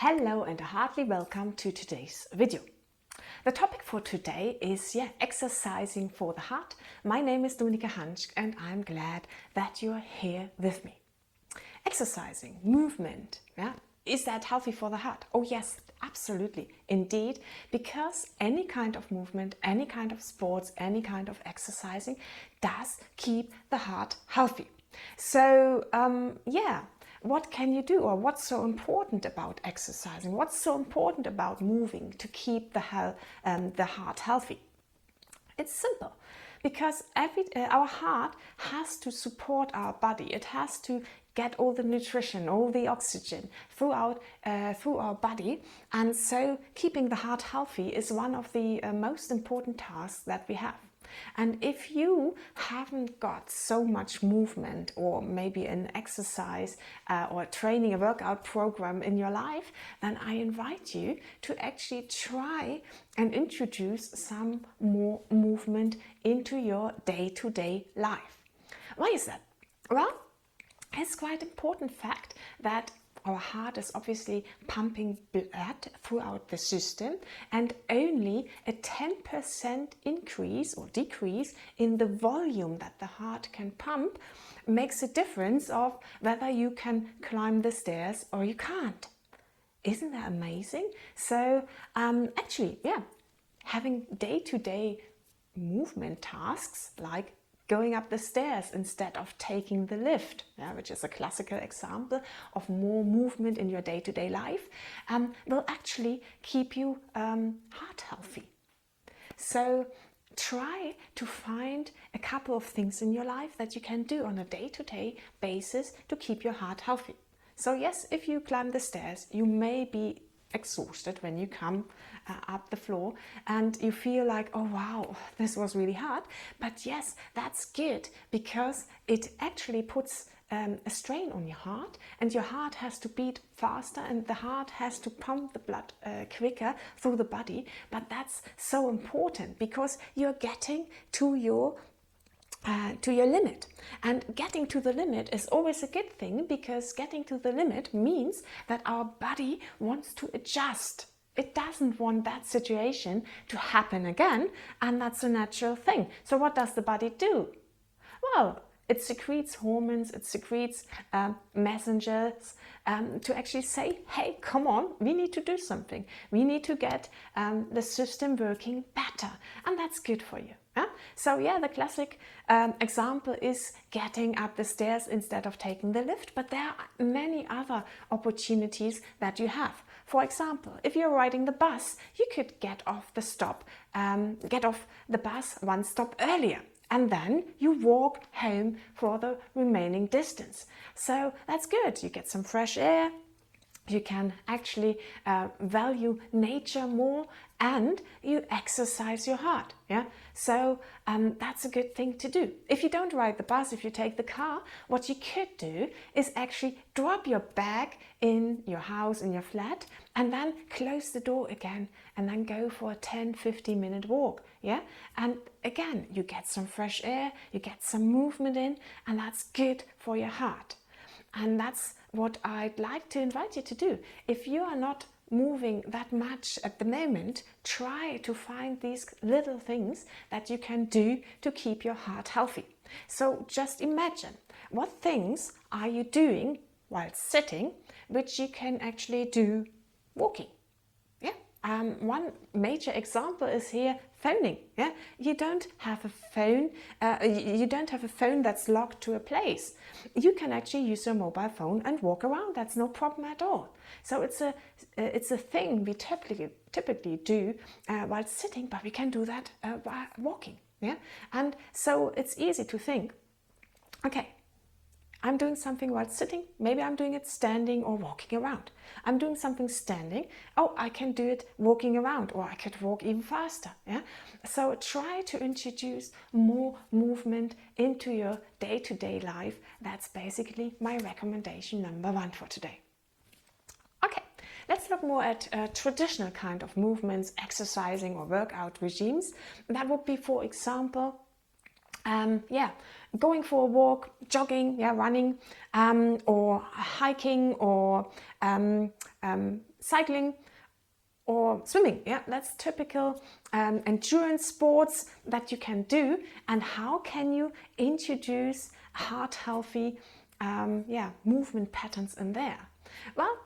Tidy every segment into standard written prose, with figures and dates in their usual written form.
Hello and heartily welcome to today's video. The topic for today is exercising for the heart. My name is Dominika Hanschk and I'm glad that you're here with me. Exercising, movement, is that healthy for the heart? Oh yes, absolutely, indeed, because any kind of movement, any kind of sports, any kind of exercising does keep the heart healthy. So what can you do, or what's so important about exercising? What's so important about moving to keep the heart healthy? It's simple, because our heart has to support our body. It has to get all the nutrition, all the oxygen through our body, and so keeping the heart healthy is one of the most important tasks that we have. And if you haven't got so much movement, or maybe an exercise or training, a workout program in your life, then I invite you to actually try and introduce some more movement into your day-to-day life. Why is that? Well, it's quite important fact that our heart is obviously pumping blood throughout the system, and only a 10% increase or decrease in the volume that the heart can pump makes a difference of whether you can climb the stairs or you can't. Isn't that amazing? So having day-to-day movement tasks like going up the stairs instead of taking the lift, which is a classical example of more movement in your day-to-day life, will actually keep you heart healthy. So try to find a couple of things in your life that you can do on a day-to-day basis to keep your heart healthy. So yes, if you climb the stairs, you may be exhausted when you come up the floor and you feel like, oh wow, this was really hard. But yes, that's good, because it actually puts a strain on your heart, and your heart has to beat faster and the heart has to pump the blood quicker through the body. But that's so important, because you're getting to your limit, and getting to the limit is always a good thing, because getting to the limit means that our body wants to adjust. It doesn't want that situation to happen again, and that's a natural thing. So what does the body do? Well, it secretes hormones, it secretes messengers to actually say, hey, come on, we need to do something. We need to get the system working better, and that's good for you. So the classic example is getting up the stairs instead of taking the lift, but there are many other opportunities that you have. For example, if you're riding the bus, you could get off the bus one stop earlier, and then you walk home for the remaining distance. So that's good. You get some fresh air. You can actually value nature more, and you exercise your heart. So that's a good thing to do. If you don't ride the bus, if you take the car, what you could do is actually drop your bag in your house, in your flat, and then close the door again, and then go for a 10-15 minute walk. And again, you get some fresh air, you get some movement in, and that's good for your heart. And that's what I'd like to invite you to do. If you are not moving that much at the moment, try to find these little things that you can do to keep your heart healthy. So just imagine, what things are you doing while sitting, which you can actually do walking? One major example is here phoning. You don't have a phone. You don't have a phone that's locked to a place. You can actually use your mobile phone and walk around. That's no problem at all. So it's a thing we typically do while sitting, but we can do that while walking. And so it's easy to think, okay, I'm doing something while sitting, maybe I'm doing it standing or walking around. I'm doing something standing, oh, I can do it walking around, or I could walk even faster. So try to introduce more movement into your day-to-day life. That's basically my recommendation number one for today. Okay, let's look more at traditional kind of movements, exercising or workout regimes. That would be, for example, going for a walk, jogging, running, or hiking, or cycling or swimming. Yeah, that's typical endurance sports that you can do. And how can you introduce heart healthy movement patterns in there? Well,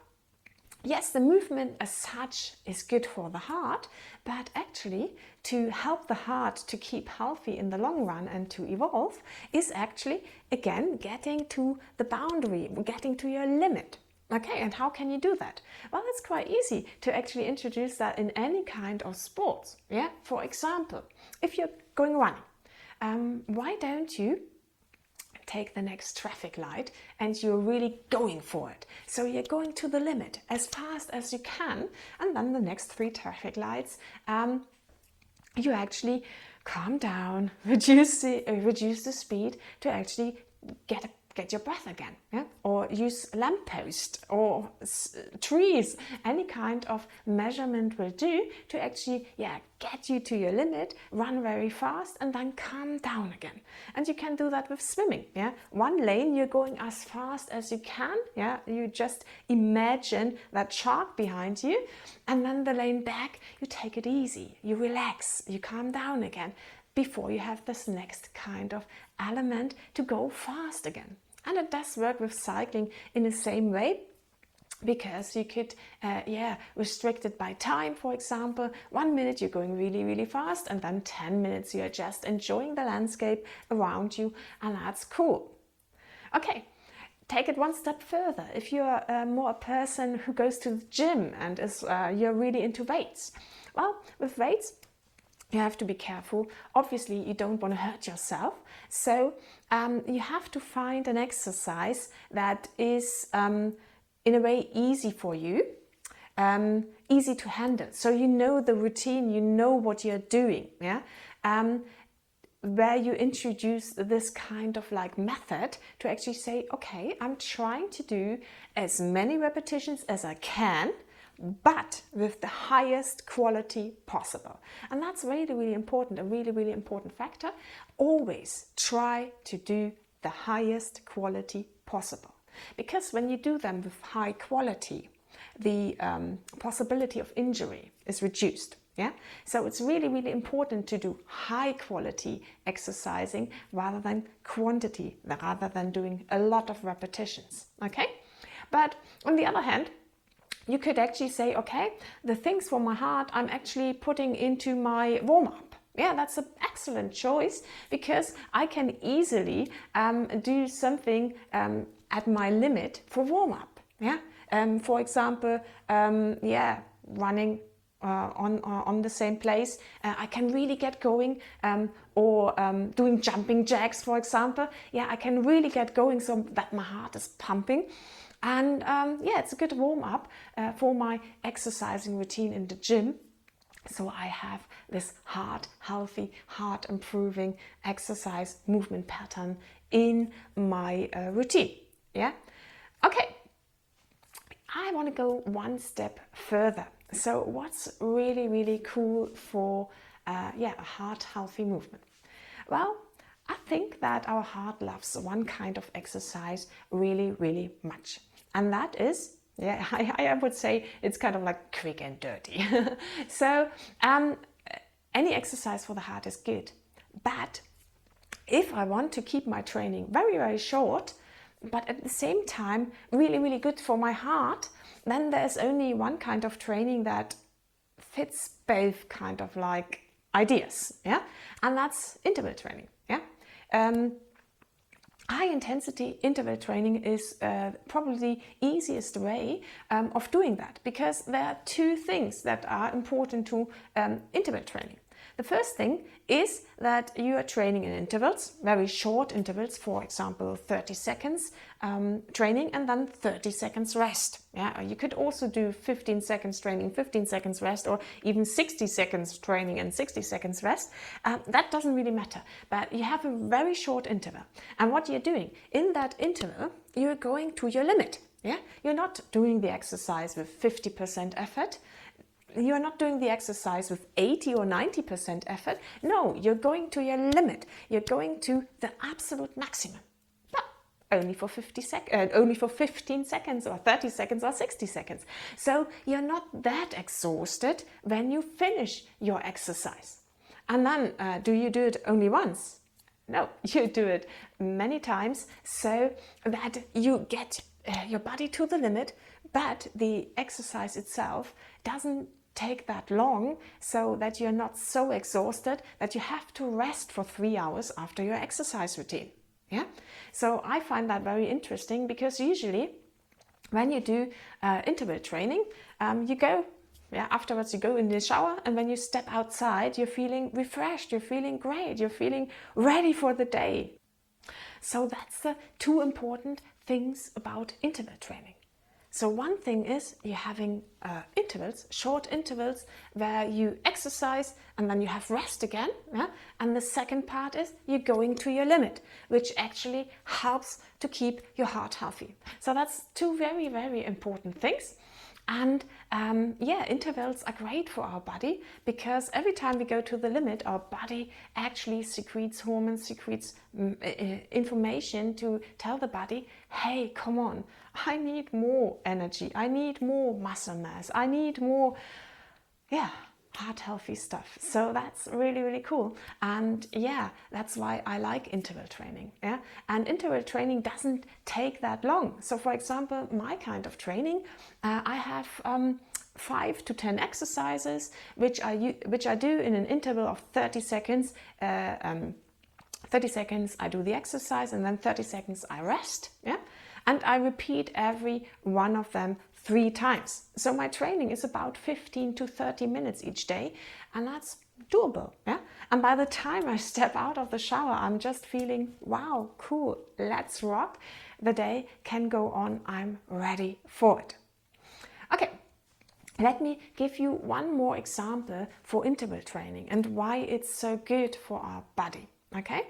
yes, the movement as such is good for the heart, but actually to help the heart to keep healthy in the long run and to evolve is actually, again, getting to the boundary, getting to your limit. Okay, and how can you do that? Well, it's quite easy to actually introduce that in any kind of sports. Yeah, for example, if you're going running, why don't you take the next traffic light and you're really going for it? So you're going to the limit as fast as you can, and then the next 3 traffic lights, you actually calm down, reduce the speed to actually get your breath again, yeah? Or use lamppost or trees. Any kind of measurement will do to actually get you to your limit, run very fast, and then calm down again. And you can do that with swimming. Yeah, one lane you're going as fast as you can. Yeah, you just imagine that shark behind you, and then the lane back you take it easy, you relax, you calm down again, before you have this next kind of element to go fast again. And it does work with cycling in the same way, because you could restrict it by time. For example, 1 minute you're going really, really fast, and then 10 minutes you're just enjoying the landscape around you, and that's cool. Okay, take it one step further. If you're more a person who goes to the gym and you're really into weights, well, with weights, you have to be careful. Obviously, you don't want to hurt yourself. So you have to find an exercise that is, in a way, easy for you, easy to handle. So you know the routine, you know what you're doing. Yeah. Where you introduce this kind of like method to actually say, okay, I'm trying to do as many repetitions as I can, but with the highest quality possible. And that's really, really important, a really, really important factor. Always try to do the highest quality possible. Because when you do them with high quality, the possibility of injury is reduced. Yeah, so it's really, really important to do high quality exercising rather than quantity, rather than doing a lot of repetitions. Okay, but on the other hand, you could actually say, okay, the things for my heart I'm actually putting into my warm-up. Yeah, that's an excellent choice, because I can easily do something at my limit for warm-up. Yeah, for example, running on the same place, I can really get going, or doing jumping jacks, for example. Yeah, I can really get going so that my heart is pumping. And it's a good warm-up for my exercising routine in the gym. So I have this heart-healthy, heart-improving exercise movement pattern in my routine. Yeah? Okay. I want to go one step further. So what's really, really cool for a heart-healthy movement? Well, I think that our heart loves one kind of exercise really, really much. And that is, I would say it's kind of like quick and dirty. So any exercise for the heart is good. But if I want to keep my training very, very short, but at the same time really, really good for my heart, then there's only one kind of training that fits both kind of like ideas. Yeah, and that's interval training. Yeah. High intensity interval training is probably the easiest way of doing that, because there are 2 things that are important to interval training. The first thing is that you are training in intervals, very short intervals, for example 30 seconds training and then 30 seconds rest. Yeah, you could also do 15 seconds training, 15 seconds rest, or even 60 seconds training and 60 seconds rest. That doesn't really matter, but you have a very short interval. And what you're doing in that interval, you're going to your limit. Yeah, you're not doing the exercise with 50% effort. You're not doing the exercise with 80 or 90% effort. No, you're going to your limit. You're going to the absolute maximum. But only for 15 seconds or 30 seconds or 60 seconds. So you're not that exhausted when you finish your exercise. And then do you do it only once? No, you do it many times so that you get your body to the limit, but the exercise itself doesn't take that long, so that you're not so exhausted that you have to rest for 3 hours after your exercise routine. Yeah, so I find that very interesting, because usually when you do interval training, you go afterwards you go in the shower, and when you step outside, you're feeling refreshed, you're feeling great, you're feeling ready for the day. So that's the two important things about interval training. So one thing is you're having intervals, short intervals, where you exercise and then you have rest again. Yeah? And the second part is you're going to your limit, which actually helps to keep your heart healthy. So that's two very, very important things. And intervals are great for our body, because every time we go to the limit, our body actually secretes hormones, secretes information to tell the body, hey, come on, I need more energy, I need more muscle mass, I need more, heart healthy stuff. So that's really, really cool. And that's why I like interval training. Yeah, and interval training doesn't take that long. So for example, my kind of training, I have 5 to 10 exercises which I do in an interval of 30 seconds. 30 seconds I do the exercise, and then 30 seconds I rest. Yeah, and I repeat every one of them 3 times. So my training is about 15 to 30 minutes each day, and that's doable. Yeah, and by the time I step out of the shower, I'm just feeling, wow, cool, let's rock. The day can go on, I'm ready for it. Okay, let me give you one more example for interval training and why it's so good for our body. Okay,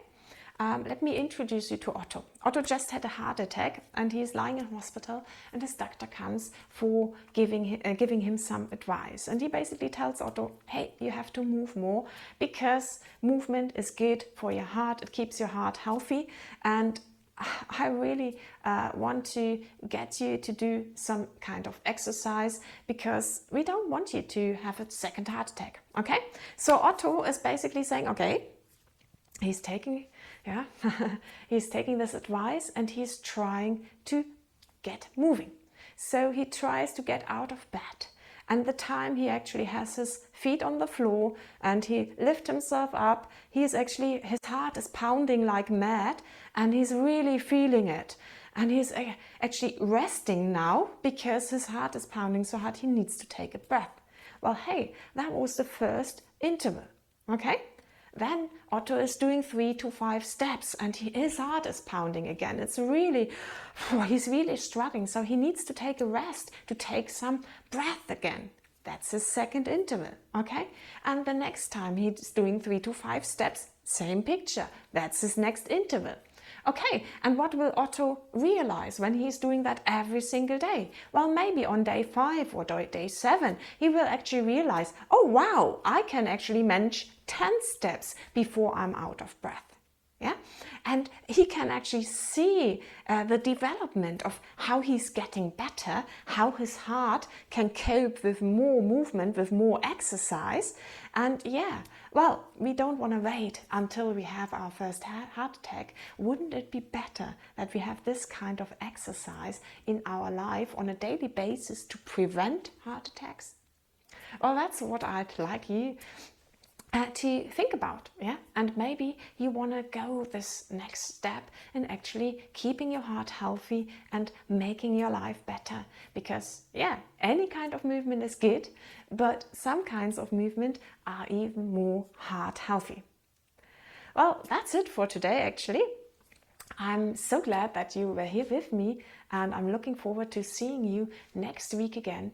let me introduce you to Otto. Otto just had a heart attack, and he's lying in hospital, and his doctor comes for giving him some advice. And he basically tells Otto, hey, you have to move more, because movement is good for your heart. It keeps your heart healthy. And I really want to get you to do some kind of exercise, because we don't want you to have a second heart attack. Okay, so Otto is basically saying, okay, he's taking this advice, and he's trying to get moving. So he tries to get out of bed, and the time he actually has his feet on the floor and he lifts himself up, his heart is pounding like mad, and he's really feeling it. And he's actually resting now, because his heart is pounding so hard he needs to take a breath. Well, hey, that was the first interval. Okay, then Otto is doing 3 to 5 steps, and his heart is pounding again. He's really struggling, so he needs to take a rest, to take some breath again. That's his second interval. Okay, and the next time he's doing 3 to 5 steps, same picture. That's his next interval. Okay, and what will Otto realize when he's doing that every single day? Well, maybe on day 5 or day 7, he will actually realize, oh wow, I can actually manage 10 steps before I'm out of breath. Yeah, and he can actually see the development of how he's getting better, how his heart can cope with more movement, with more exercise. And well, we don't want to wait until we have our first heart attack. Wouldn't it be better that we have this kind of exercise in our life on a daily basis to prevent heart attacks? Well, that's what I'd like you to think about. And maybe you want to go this next step in actually keeping your heart healthy and making your life better, because any kind of movement is good, but some kinds of movement are even more heart healthy. Well, that's it for today. Actually, I'm so glad that you were here with me, and I'm looking forward to seeing you next week again.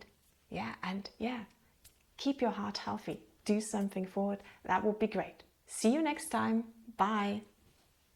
Keep your heart healthy. Do something for it. That would be great. See you next time. Bye.